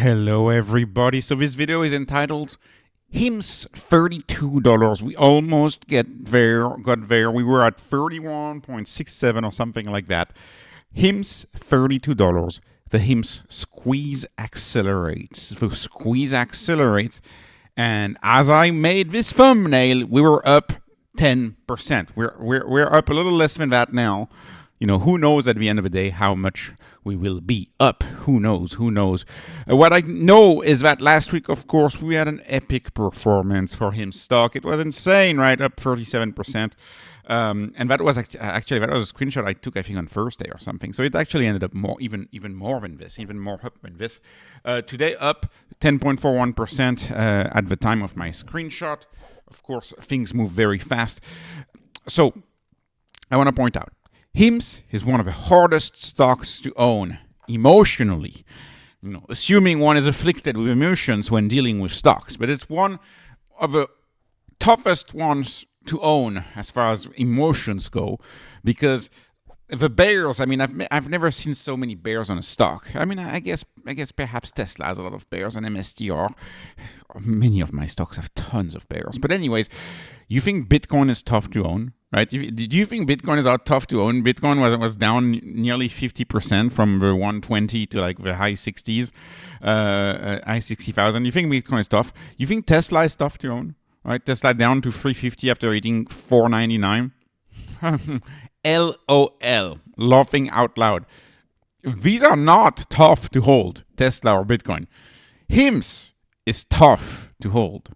Hello everybody. So this video is entitled HIMS $32. We almost got there. We were at 31.67 or something like that. HIMS $32. The HIMS squeeze accelerates. The squeeze accelerates. And as I made this thumbnail, we were up 10%. We're up a little less than that now. You know, who knows at the end of the day how much we will be up? Who knows? What I know is that last week, of course, we had an epic performance for HIMS stock. It was insane, right? Up 37%. And that was actually that was a screenshot I took, I think, on Thursday or something. So it actually ended up even more than this, even more up than this. Today, up 10.41% at the time of my screenshot. Of course, things move very fast. So I want to point out, HIMS is one of the hardest stocks to own emotionally, assuming one is afflicted with emotions when dealing with stocks. But it's one of the toughest ones to own as far as emotions go, because the bears, I've never seen so many bears on a stock. I guess perhaps Tesla has a lot of bears, and MSTR. Many of my stocks have tons of bears. But anyways, you think Bitcoin is tough to own? Right? Did you think Bitcoin is tough to own? Bitcoin was down nearly 50% from the 120 to like the high 60s, high 60,000. You think Bitcoin is tough? You think Tesla is tough to own? Right? Tesla down to 350 after hitting 499. LOL, laughing out loud. These are not tough to hold, Tesla or Bitcoin. HIMS is tough to hold.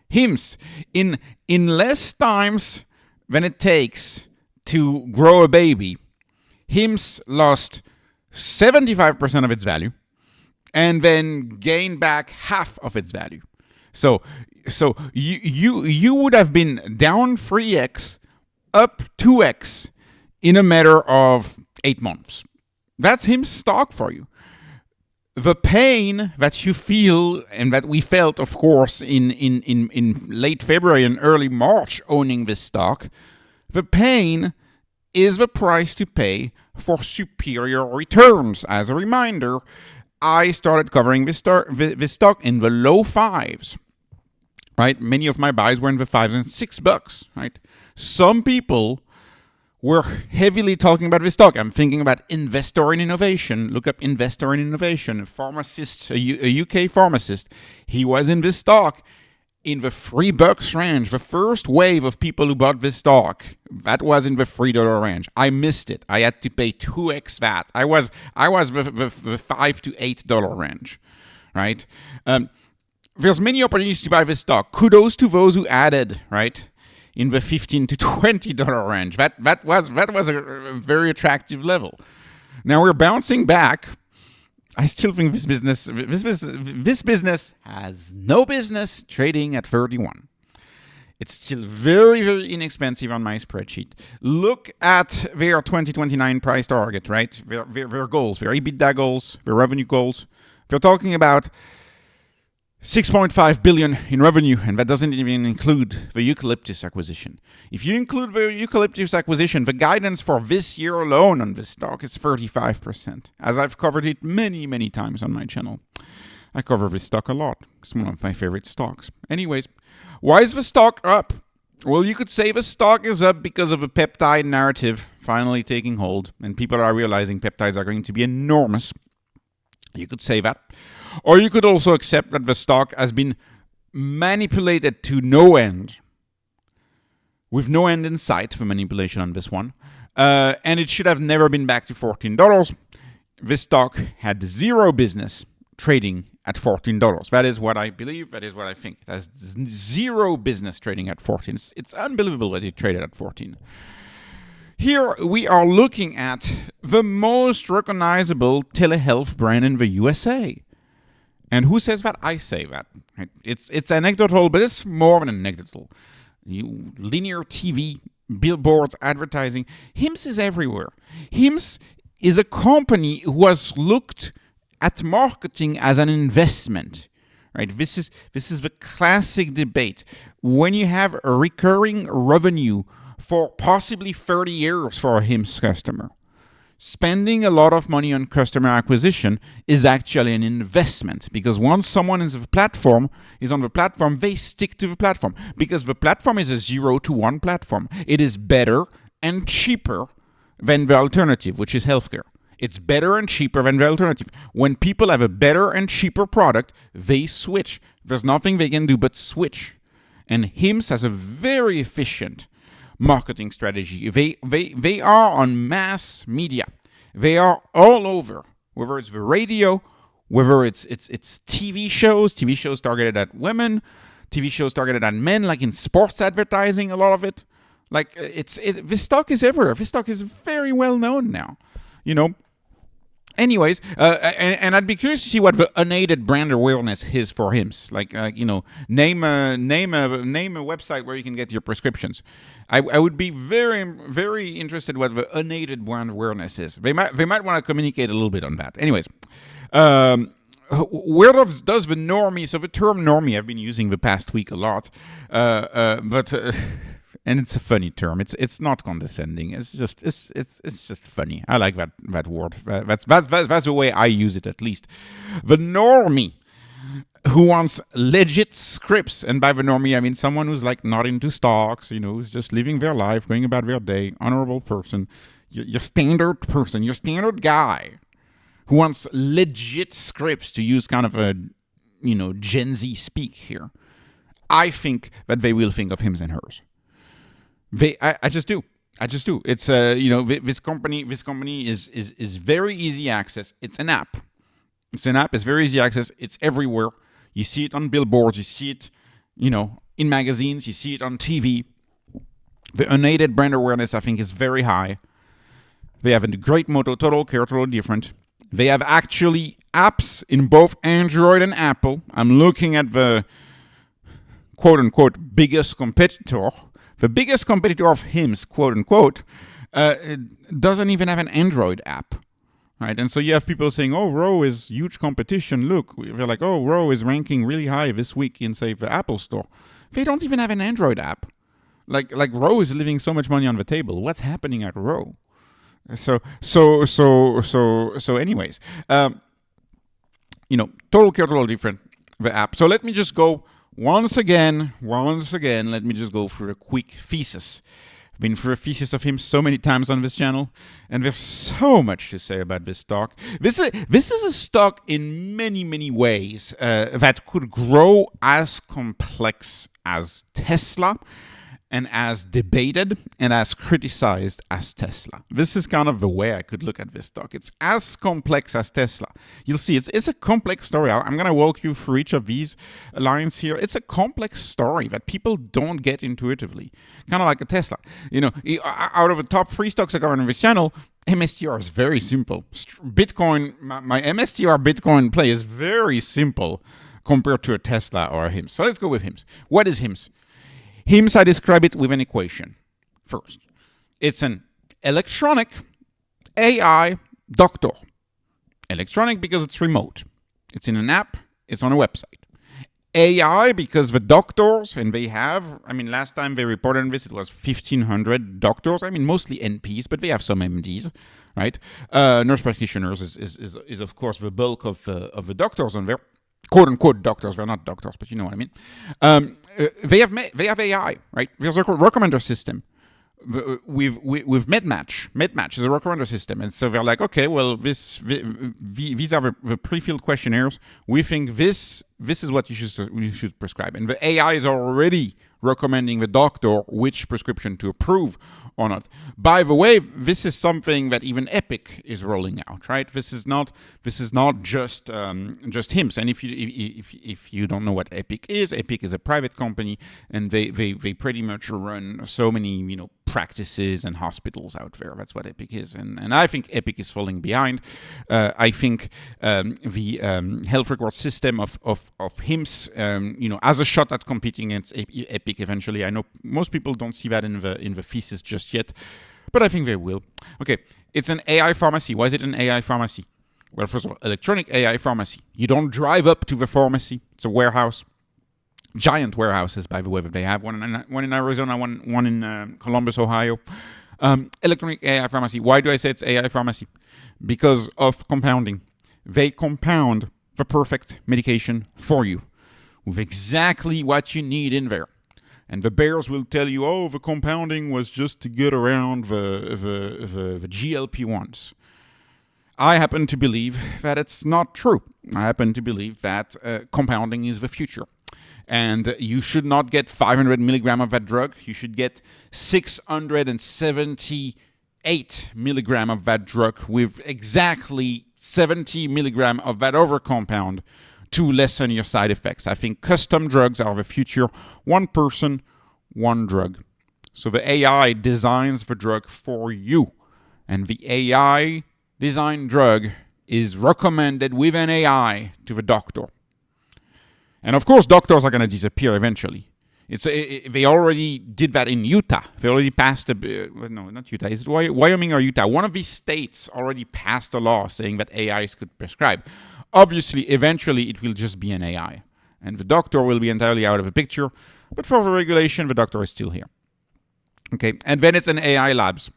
HIMS in less times than it takes to grow a baby, HIMS lost 75% of its value and then gained back half of its value. So you would have been down 3x, up 2x in a matter of 8 months. That's HIMS stock for you. The pain that you feel and that we felt, of course, in late February and early March owning this stock, the pain is the price to pay for superior returns. As a reminder, I started covering this stock in the low fives, right? Many of my buys were in the $5 and $6, right? Some people were heavily talking about this stock. I'm thinking about Investor in Innovation. Look up Investor in Innovation. A pharmacist, a UK pharmacist. He was in this stock in the $3 range. The first wave of people who bought this stock, that was in the $3 range. I missed it. I had to pay 2x that. I was the $5 to $8 range, right? There's many opportunities to buy this stock. Kudos to those who added, right? In the $15 to $20 range. That was a very attractive level. Now we're bouncing back. I still think this business has no business trading at 31. It's still very, very inexpensive on my spreadsheet. Look at their 2029 price target, right? Their goals, their EBITDA goals, their revenue goals. They're talking about 6.5 billion in revenue, and that doesn't even include the eucalyptus acquisition. If you include the eucalyptus acquisition, the guidance for this year alone on this stock is 35%, as I've covered it many, many times on my channel. I cover this stock a lot. It's one of my favorite stocks. Anyways, why is the stock up? Well, you could say the stock is up because of the peptide narrative finally taking hold, and people are realizing peptides are going to be enormous. You could say that. Or you could also accept that the stock has been manipulated to no end, with no end in sight for manipulation on this one, and it should have never been back to $14. This stock had zero business trading at $14. That is what I believe. That is what I think. It has zero business trading at $14. It's unbelievable that it traded at $14. Here we are looking at the most recognizable telehealth brand in the USA. And who says that? I say that. Right? It's anecdotal, but it's more than anecdotal. Linear TV, billboards, advertising. HIMS is everywhere. HIMS is a company who has looked at marketing as an investment. Right? This is the classic debate. When you have a recurring revenue for possibly 30 years for a HIMS customer, spending a lot of money on customer acquisition is actually an investment, because once someone is on the platform, they stick to the platform, because the platform is a 0 to 1 platform. It is better and cheaper than the alternative, which is healthcare. It's better and cheaper than the alternative. When people have a better and cheaper product, they switch. There's nothing they can do but switch. And HIMSS has a very efficient marketing strategy. They are on mass media. They are all over, whether it's the radio, whether it's TV shows targeted at women, TV shows targeted at men, like in sports advertising, a lot of it. Like this stock is everywhere. This stock is very well known now, you know. Anyways, and I'd be curious to see what the unaided brand awareness is for HIMSS. Like you know, name a website where you can get your prescriptions. I would be very, very interested what the unaided brand awareness is. They might want to communicate a little bit on that. Anyways, where does the normie? So the term normie I've been using the past week a lot, but. And it's a funny term. It's not condescending. It's just funny. I like that word. That's the way I use it, at least. The normie who wants legit scripts, and by the normie I mean someone who's like not into stocks, you know, who's just living their life, going about their day, honorable person, your standard person, your standard guy who wants legit scripts, to use kind of a, you know, Gen Z speak here. I think that they will think of hims and hers. I just do. It's you know, this company is very easy access. It's an app. It's very easy access. It's everywhere. You see it on billboards. You see it, you know, in magazines. You see it on TV. The unaided brand awareness, I think, is very high. They have a great motto: total care, totally different. They have actually apps in both Android and Apple. I'm looking at the quote unquote biggest competitor. The biggest competitor of HIMSS, quote unquote, doesn't even have an Android app, right? And so you have people saying, "Oh, Row is huge competition. Look," they're like, "Oh, Row is ranking really high this week in, say, the Apple Store." They don't even have an Android app. Like Row is leaving so much money on the table. What's happening at Row? So. Anyways, you know, total care, total different. The app. So let me just go. Once again, let me just go through a quick thesis. I've been through a thesis of him so many times on this channel, and there's so much to say about this stock. This is a stock in many, many ways that could grow as complex as Tesla, and as debated and as criticized as Tesla. This is kind of the way I could look at this stock. It's as complex as Tesla. You'll see it's a complex story. I'm going to walk you through each of these lines here. It's a complex story that people don't get intuitively. Kind of like a Tesla. You know, out of the top 3 stocks I cover on this channel, MSTR is very simple. Bitcoin, my MSTR Bitcoin play is very simple compared to a Tesla or a HIMSS. So let's go with HIMSS. What is HIMSS? HIMSS, I describe it with an equation. First, it's an electronic AI doctor. Electronic because it's remote. It's in an app. It's on a website. AI because the doctors, and they have, I mean, last time they reported on this, it was 1,500 doctors. I mean, mostly NPs, but they have some MDs, right? Nurse practitioners is of course the bulk of the doctors on there. Quote unquote doctors, they're not doctors, but you know what I mean. They have AI, right? There's a recommender system. With MedMatch. MedMatch is a recommender system, and so they're like, okay, well, these are the pre-filled questionnaires. We think this is what you should prescribe, and the AI is already recommending the doctor which prescription to approve or not. By the way, this is something that even Epic is rolling out, right? This is not just HIMSS. And if you don't know what Epic is a private company, and they pretty much run so many practices and hospitals out there. That's what Epic is, and I think Epic is falling behind. I think the health record system of HIMSS, has a shot at competing against Epic eventually. I know most people don't see that in the thesis just yet, but I think they will. Okay, it's an AI pharmacy. Why is it an AI pharmacy? Well, first of all, electronic AI pharmacy. You don't drive up to the pharmacy. It's a warehouse. Giant warehouses, by the way, that they have. One in Arizona, one in Columbus, Ohio. Electronic AI pharmacy. Why do I say it's AI pharmacy? Because of compounding. They compound the perfect medication for you with exactly what you need in there. And the bears will tell you, oh, the compounding was just to get around the GLP-1s. I happen to believe that it's not true. I happen to believe that compounding is the future. And you should not get 500 milligram of that drug. You should get 678 milligram of that drug with exactly 70 milligram of that other compound to lessen your side effects. I think custom drugs are the future. One person, one drug. So the AI designs the drug for you. And the AI designed drug is recommended with an AI to the doctor. And of course, doctors are going to disappear eventually. They already did that in Utah. They already passed no, not Utah. Is it Wyoming or Utah? One of these states already passed a law saying that AIs could prescribe. Obviously, eventually, it will just be an AI. And the doctor will be entirely out of the picture. But for the regulation, the doctor is still here. Okay, and then it's an AI labs.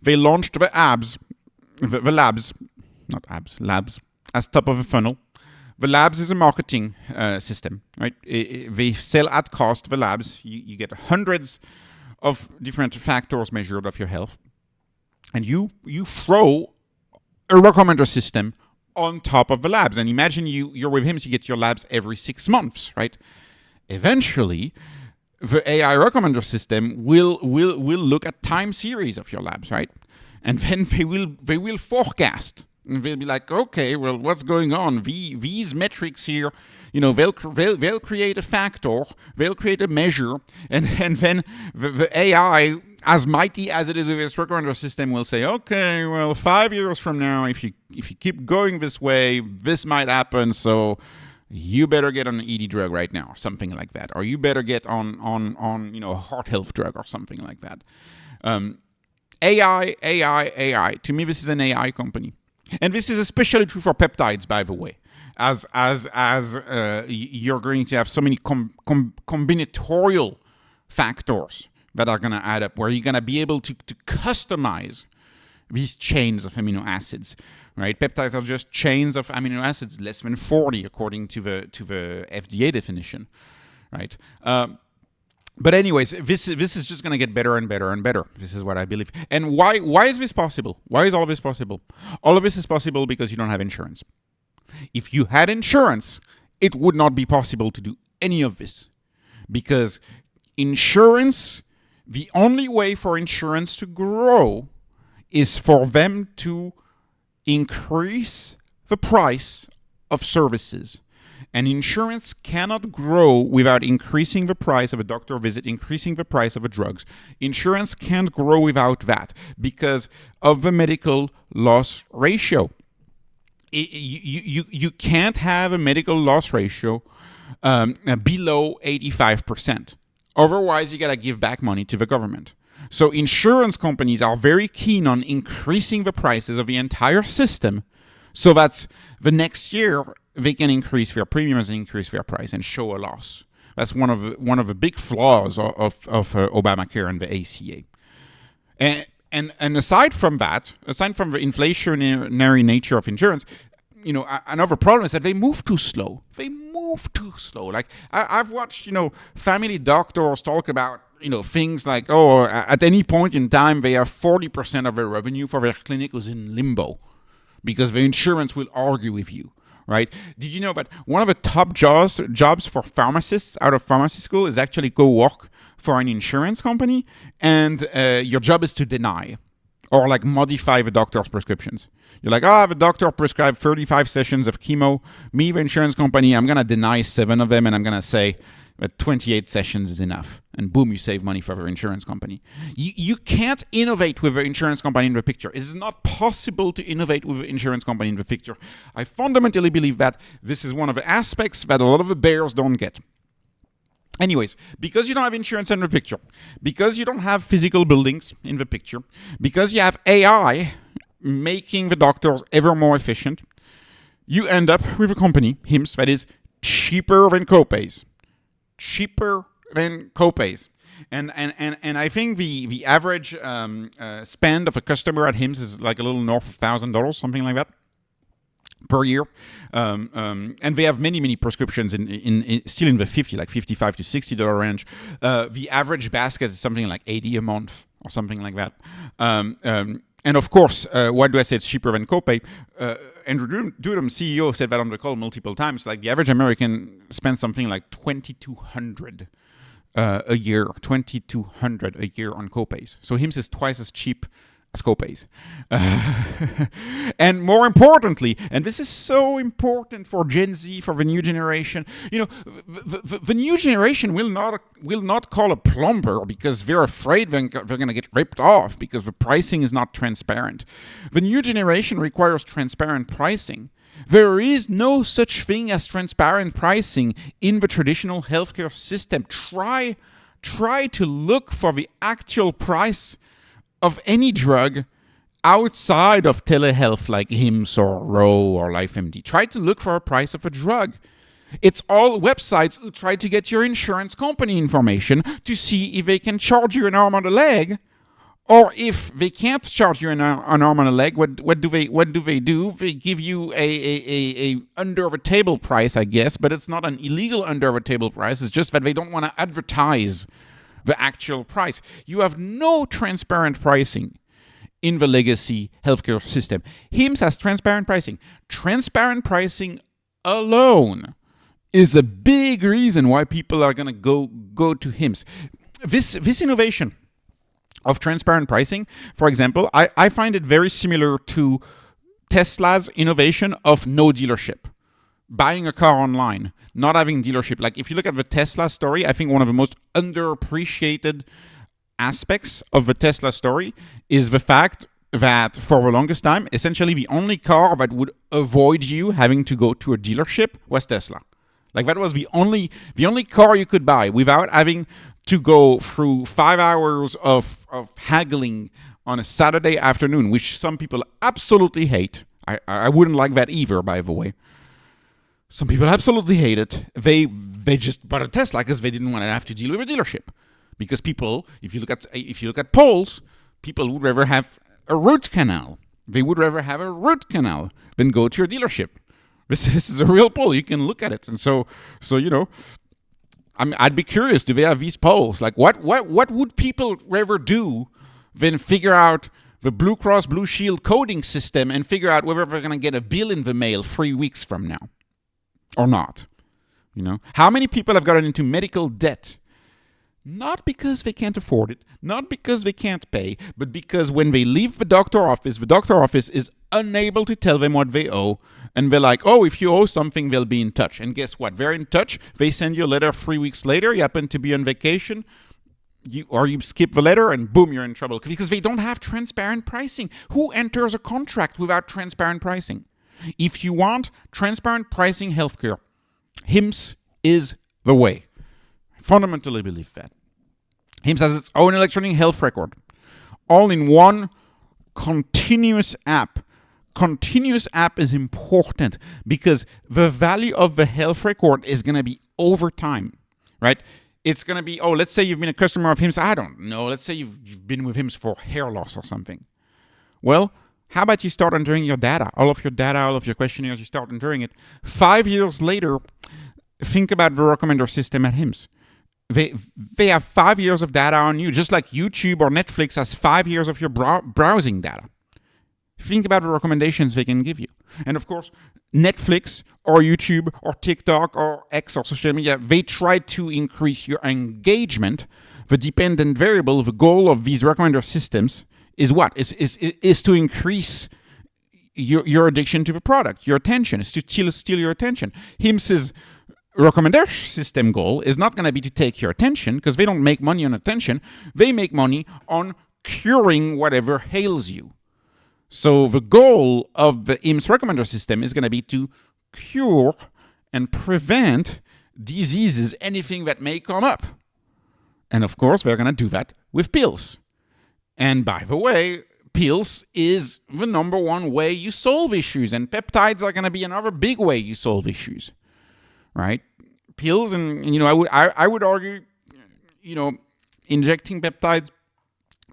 They launched the labs, as top of the funnel. The labs is a marketing system, right? They sell at cost the labs. You get hundreds of different factors measured of your health. And you throw a recommender system on top of the labs. And imagine you're with him, so you get your labs every 6 months, right? Eventually, the AI recommender system will look at time series of your labs, right? And then they will forecast. And they'll be like, okay, well, what's going on? These metrics here, they'll create a factor, they'll create a measure, and then the AI, as mighty as it is with its recommender system, will say, okay, well, 5 years from now, if you keep going this way, this might happen. So you better get on an ED drug right now, or something like that, or you better get on a heart health drug or something like that. AI. To me, this is an AI company. And this is especially true for peptides, by the way, as you're going to have so many combinatorial factors that are going to add up, where you're going to be able to customize these chains of amino acids, right? Peptides are just chains of amino acids, less than 40 according to the FDA definition, right? But anyways, this is just going to get better and better and better. This is what I believe. And why is this possible? Why is all of this possible? All of this is possible because you don't have insurance. If you had insurance, it would not be possible to do any of this. Because insurance, the only way for insurance to grow is for them to increase the price of services. And insurance cannot grow without increasing the price of a doctor visit, increasing the price of the drugs. Insurance can't grow without that because of the medical loss ratio. You can't have a medical loss ratio below 85%. Otherwise, you got to give back money to the government. So insurance companies are very keen on increasing the prices of the entire system so that the next year they can increase their premiums and increase their price and show a loss. That's one of the big flaws of Obamacare and the ACA. And aside from that, aside from the inflationary nature of insurance, another problem is that they move too slow. Like I've watched, family doctors talk about, things like, at any point in time, they have 40% of their revenue for their clinic was in limbo because the insurance will argue with you. Right? Did you know that one of the top jobs for pharmacists out of pharmacy school is actually go work for an insurance company, and your job is to deny or like modify the doctor's prescriptions. You're like, the doctor prescribed 35 sessions of chemo. Me, the insurance company, I'm going to deny 7 of them, and I'm going to say that 28 sessions is enough. And boom, you save money for the insurance company. You can't innovate with the insurance company in the picture. It is not possible to innovate with the insurance company in the picture. I fundamentally believe that this is one of the aspects that a lot of the bears don't get. Anyways, because you don't have insurance in the picture, because you don't have physical buildings in the picture, because you have AI making the doctors ever more efficient, you end up with a company, HIMSS, that is cheaper than copays. And I think the average spend of a customer at Hims is like a little north of $1,000, something like that, per year. And they have many prescriptions in still in the 50, like $55 to $60 range. The average basket is something like 80 a month or something like that. And of course, why do I say it's cheaper than copay? Andrew Dudum, CEO, said that on the call multiple times. Like the average American spends something like $2,200 a year, $2,200 a year on copays. So Hims is twice as cheap as copays. And more importantly, and this is so important for Gen Z, for the new generation, the new generation will not call a plumber because they're afraid they're going to get ripped off because the pricing is not transparent. The new generation requires transparent pricing. There is no such thing as transparent pricing in the traditional healthcare system. Try to look for the actual price of any drug outside of telehealth like Hims or Ro or LifeMD. Try to look for a price of a drug. It's all websites who try to get your insurance company information to see if they can charge you an arm and a leg, or if they can't charge you an arm and a leg, what do they do? They give you a under the table price, I guess, but it's not an illegal under the table price. It's just that they don't want to advertise the actual price. You have no transparent pricing in the legacy healthcare system. Hims has transparent pricing. Transparent pricing alone is a big reason why people are going to go to Hims. This innovation of transparent pricing, for example, I find it very similar to Tesla's innovation of no dealership. Buying a car online, not having dealership. Like if you look at the Tesla story, I think one of the most underappreciated aspects of the Tesla story is the fact that for the longest time, essentially the only car that would avoid you having to go to a dealership was Tesla. Like that was the only car you could buy without having to go through 5 hours of haggling on a Saturday afternoon, which some people absolutely hate. I wouldn't like that either, by the way. Some people absolutely hate it. They just bought a Tesla because they didn't want to have to deal with a dealership. Because people, if you look at polls, people would rather have a root canal. They would rather have a root canal than go to a dealership. This is a real poll. You can look at it, and so I'd be curious. Do they have these polls? Like what would people rather do than figure out the Blue Cross Blue Shield coding system and figure out whether they're going to get a bill in the mail 3 weeks from now? Or not, How many people have gotten into medical debt? Not because they can't afford it, not because they can't pay, but because when they leave the doctor office is unable to tell them what they owe, and they're like, oh, if you owe something, they'll be in touch. And guess what? They're in touch. They send you a letter 3 weeks later. You happen to be on vacation, you skip the letter, and boom, you're in trouble because they don't have transparent pricing. Who enters a contract without transparent pricing? If you want transparent pricing healthcare, Hims is the way. I fundamentally believe that. Hims has its own electronic health record, all in one continuous app. Continuous app is important because the value of the health record is going to be over time, right? It's going to be, let's say you've been a customer of Hims. I don't know. Let's say you've been with Hims for hair loss or something. Well, how about you start entering your data, all of your questionnaires, you start entering it. 5 years later, think about the recommender system at Hims. They have 5 years of data on you, just like YouTube or Netflix has 5 years of your browsing data. Think about the recommendations they can give you. And of course, Netflix or YouTube or TikTok or X or social media, they try to increase your engagement. The dependent variable, the goal of these recommender systems is what? Is to increase your addiction to the product, your attention, is to steal your attention. Hims's recommender system goal is not going to be to take your attention because they don't make money on attention. They make money on curing whatever ails you. So the goal of the Hims recommender system is going to be to cure and prevent diseases, anything that may come up. And of course, they're going to do that with pills. And by the way, pills is the number one way you solve issues, and peptides are going to be another big way you solve issues, right? Pills, and I would argue, injecting peptides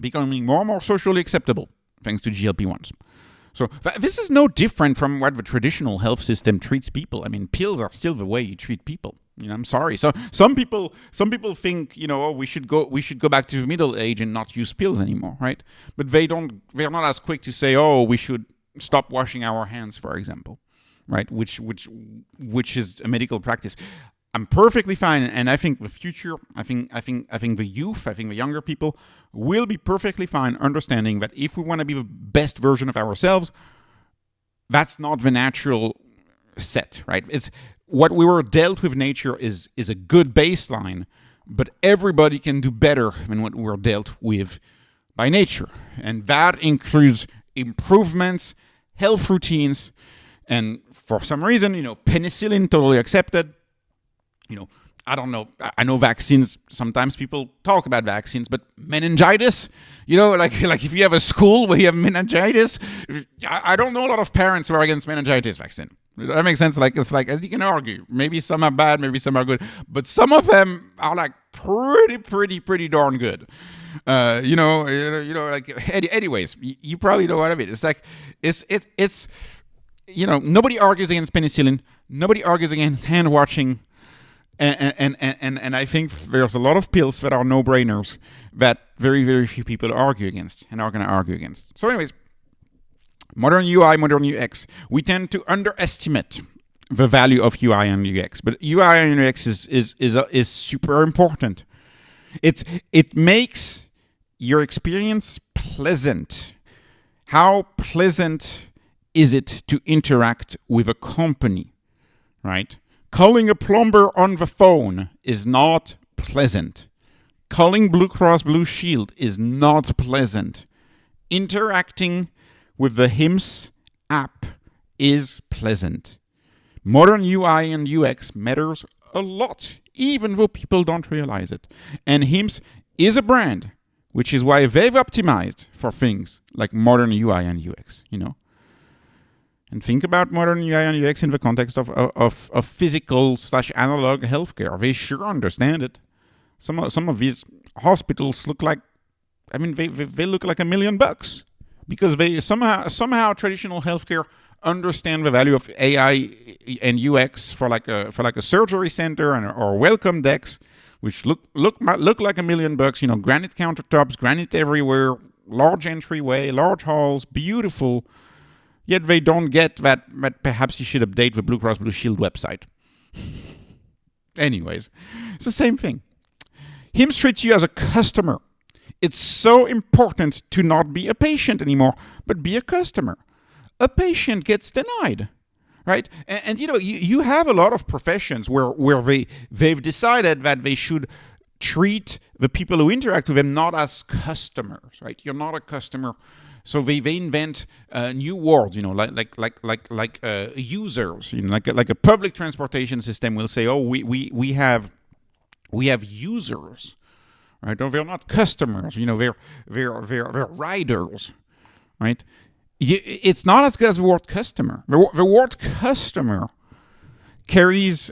becoming more and more socially acceptable thanks to GLP-1s. So this is no different from what the traditional health system treats people. I mean, pills are still the way you treat people. I'm sorry. So some people think, oh, we should go back to the Middle Age and not use pills anymore, right? But they're not as quick to say, oh, we should stop washing our hands, for example, right? Which is a medical practice. I'm perfectly fine, and I think the future, I think the youth, I think the younger people will be perfectly fine understanding that if we want to be the best version of ourselves, that's not the natural set, right? It's what we were dealt with nature is a good baseline, but everybody can do better than what we're dealt with by nature. And that includes improvements, health routines, and for some reason, penicillin totally accepted. I don't know. I know vaccines. Sometimes people talk about vaccines, but meningitis, like if you have a school where you have meningitis, I don't know a lot of parents who are against meningitis vaccine. That makes sense. It's like you can argue. Maybe some are bad, maybe some are good, but some of them are like pretty darn good. Anyways, you probably know what I mean. It's like it's nobody argues against penicillin. Nobody argues against hand washing. And I think there's a lot of pills that are no-brainers that very, very few people argue against and are going to argue against. So anyways, modern UI, modern UX, we tend to underestimate the value of UI and UX. But UI and UX is super important. It makes your experience pleasant. How pleasant is it to interact with a company, right? Calling a plumber on the phone is not pleasant. Calling Blue Cross Blue Shield is not pleasant. Interacting with the HIMSS app is pleasant. Modern UI and UX matters a lot, even though people don't realize it. And HIMSS is a brand, which is why they've optimized for things like modern UI and UX, And think about modern UI and UX in the context of physical/analog healthcare. They sure understand it. Some of these hospitals look like, they look like $1 million because they somehow traditional healthcare understand the value of AI and UX for like a surgery center or welcome decks, which look like $1 million. Granite countertops, granite everywhere, large entryway, large halls, beautiful. Yet they don't get that perhaps you should update the Blue Cross Blue Shield website. Anyways, it's the same thing. HIMSS treats you as a customer. It's so important to not be a patient anymore, but be a customer. A patient gets denied, right? And you have a lot of professions where they've decided that they should treat the people who interact with them not as customers, right? You're not a customer. So they invent new words, like users, like a public transportation system will say, oh, we have users, right? No, they're not customers, they're riders, right? It's not as good as the word customer. The word customer carries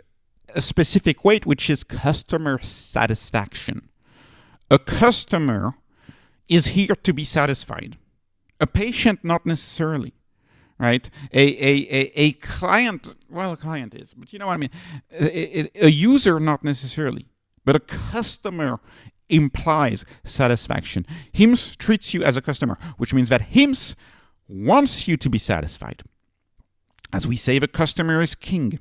a specific weight, which is customer satisfaction. A customer is here to be satisfied. A patient, not necessarily, right? A client, well, a client is, but you know what I mean? A user, not necessarily, but a customer implies satisfaction. HIMSS treats you as a customer, which means that HIMSS wants you to be satisfied. As we say, the customer is king.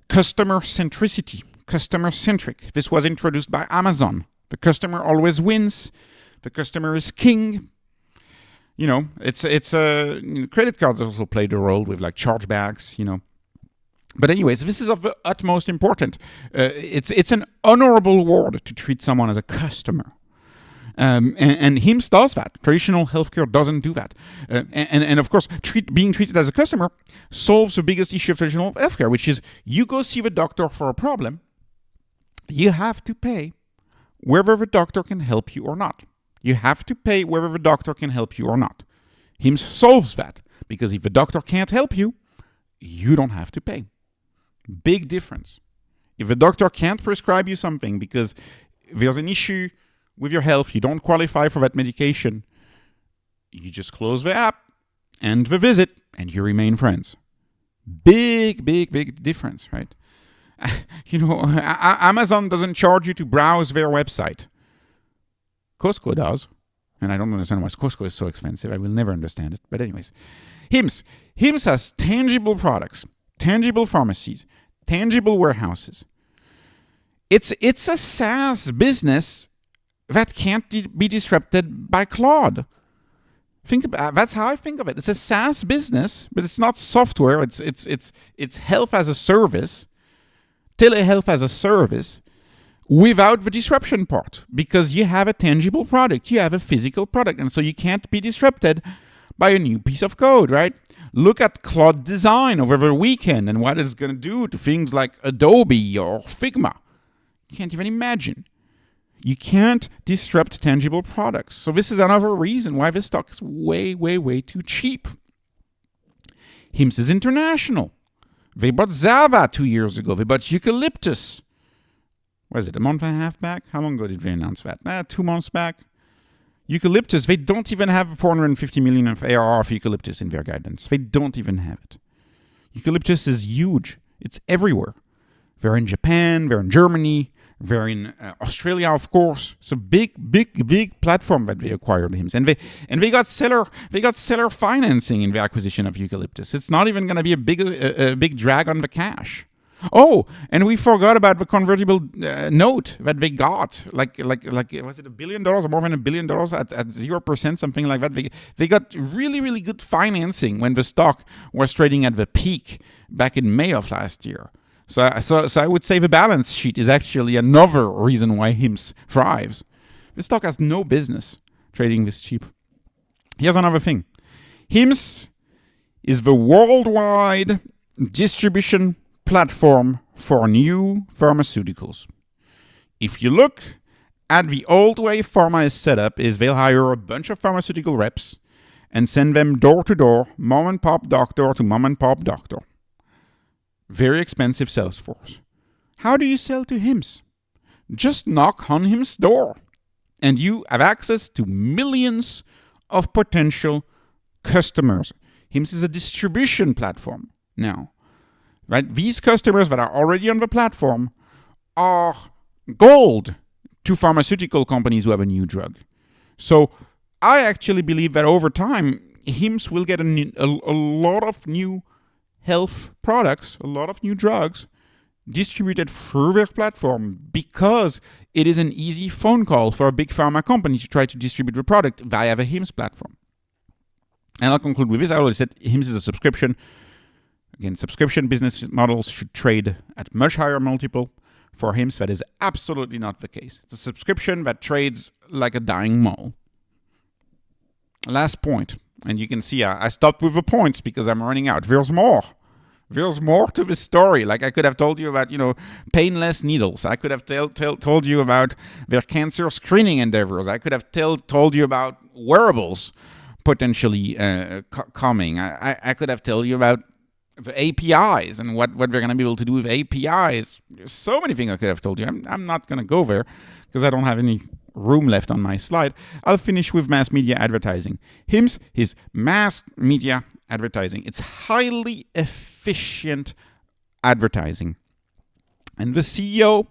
Customer centricity, customer centric. This was introduced by Amazon. The customer always wins. The customer is king. Credit cards also played a role with like chargebacks, But anyways, this is of the utmost important. It's an honorable word to treat someone as a customer. And HIMSS does that. Traditional healthcare doesn't do that. And of course, being treated as a customer solves the biggest issue of traditional healthcare, which is you go see the doctor for a problem, you have to pay whether the doctor can help you or not. You have to pay whether the doctor can help you or not. HIMSS solves that, because if the doctor can't help you, you don't have to pay. Big difference. If the doctor can't prescribe you something because there's an issue with your health, you don't qualify for that medication, you just close the app, end the visit, and you remain friends. Big difference, right? Amazon doesn't charge you to browse their website. Costco does. And I don't understand why Costco is so expensive. I will never understand it. But anyways, Hims has tangible products, tangible pharmacies, tangible warehouses. It's a SaaS business that can't be disrupted by cloud. That's how I think of it. It's a SaaS business, but it's not software. It's health as a service, telehealth as a service, without the disruption part, because you have a tangible product, you have a physical product, and so you can't be disrupted by a new piece of code, right? Look at cloud design over the weekend and what it's going to do to things like Adobe or Figma. You can't even imagine. You can't disrupt tangible products. So this is another reason why this stock is way too cheap. Hims is international. They bought Zava 2 years ago. They bought Eucalyptus. Was it a month and a half back? How long ago did they announce that? 2 months back. Eucalyptus, they don't even have 450 million of ARR of Eucalyptus in their guidance. They don't even have it. Eucalyptus is huge. It's everywhere. They're in Japan, they're in Germany, they're in Australia, of course. It's a big platform that they acquired Hims, and they got seller financing in the acquisition of Eucalyptus. It's not even going to be a big drag on the cash. Oh, and we forgot about the convertible note that they got. Like was it $1 billion or more than $1 billion at 0%, something like that? They got really good financing when the stock was trading at the peak back in May of last year. So I would say the balance sheet is actually another reason why Hims thrives. The stock has no business trading this cheap. Here's another thing. Hims is the worldwide distribution platform for new pharmaceuticals. If you look at the old way pharma is set up, is they'll hire a bunch of pharmaceutical reps and send them door to door, mom and pop doctor to mom and pop doctor. Very expensive sales force. How do you sell to Hims? Just knock on Hims' door, and you have access to millions of potential customers. Hims is a distribution platform now. Right? These customers that are already on the platform are gold to pharmaceutical companies who have a new drug. So I actually believe that over time, Hims will get a lot of new health products, a lot of new drugs distributed through their platform, because it is an easy phone call for a big pharma company to try to distribute the product via the Hims platform. And I'll conclude with this. I already said Hims is a subscription. Again, subscription business models should trade at much higher multiple. For Hims, that is absolutely not the case. It's a subscription that trades like a dying mall. Last point, and you can see I stopped with the points because I'm running out. There's more. There's more to the story. Like I could have told you about, painless needles. I could have told you about their cancer screening endeavors. I could have told you about wearables potentially coming. I could have told you about the APIs and what we're going to be able to do with APIs. There's so many things I could have told you. I'm not going to go there because I don't have any room left on my slide. I'll finish with mass media advertising. Hims is mass media advertising. It's highly efficient advertising. And the CEO,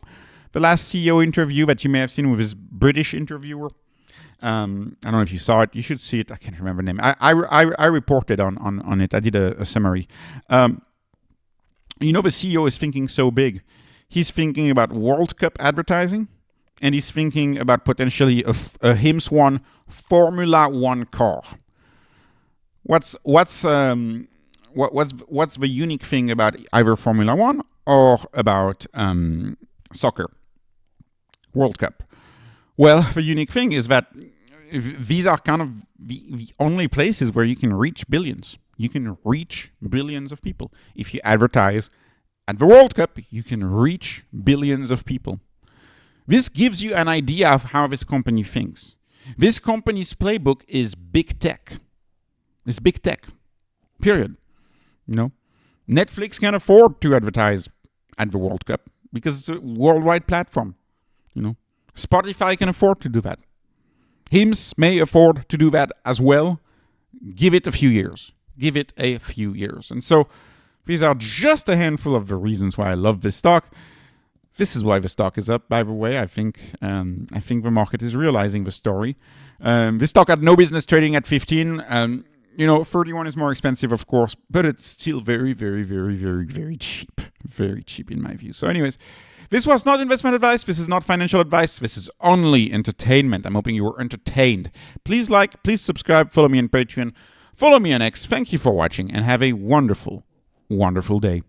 the last CEO interview that you may have seen with his British interviewer, I don't know if you saw it. You should see it. I can't remember the name. I reported on it. I did a summary. The CEO is thinking so big. He's thinking about World Cup advertising, and he's thinking about potentially a Hims One Formula One car. What's the unique thing about either Formula One or about soccer World Cup? Well, the unique thing is that these are kind of the only places where you can reach billions. You can reach billions of people. If you advertise at the World Cup, you can reach billions of people. This gives you an idea of how this company thinks. This company's playbook is big tech. It's big tech, period. Netflix can afford to advertise at the World Cup because it's a worldwide platform. Spotify can afford to do that. Hims may afford to do that as well. Give it a few years. Give it a few years. And so these are just a handful of the reasons why I love this stock. This is why the stock is up, by the way. I think the market is realizing the story. This stock had no business trading at 15. 31 is more expensive, of course, but it's still very, very, very, very, very cheap. Very cheap in my view. So anyways, this was not investment advice. This is not financial advice. This is only entertainment. I'm hoping you were entertained. Please like, please subscribe, follow me on Patreon, follow me on X. Thank you for watching and have a wonderful, wonderful day.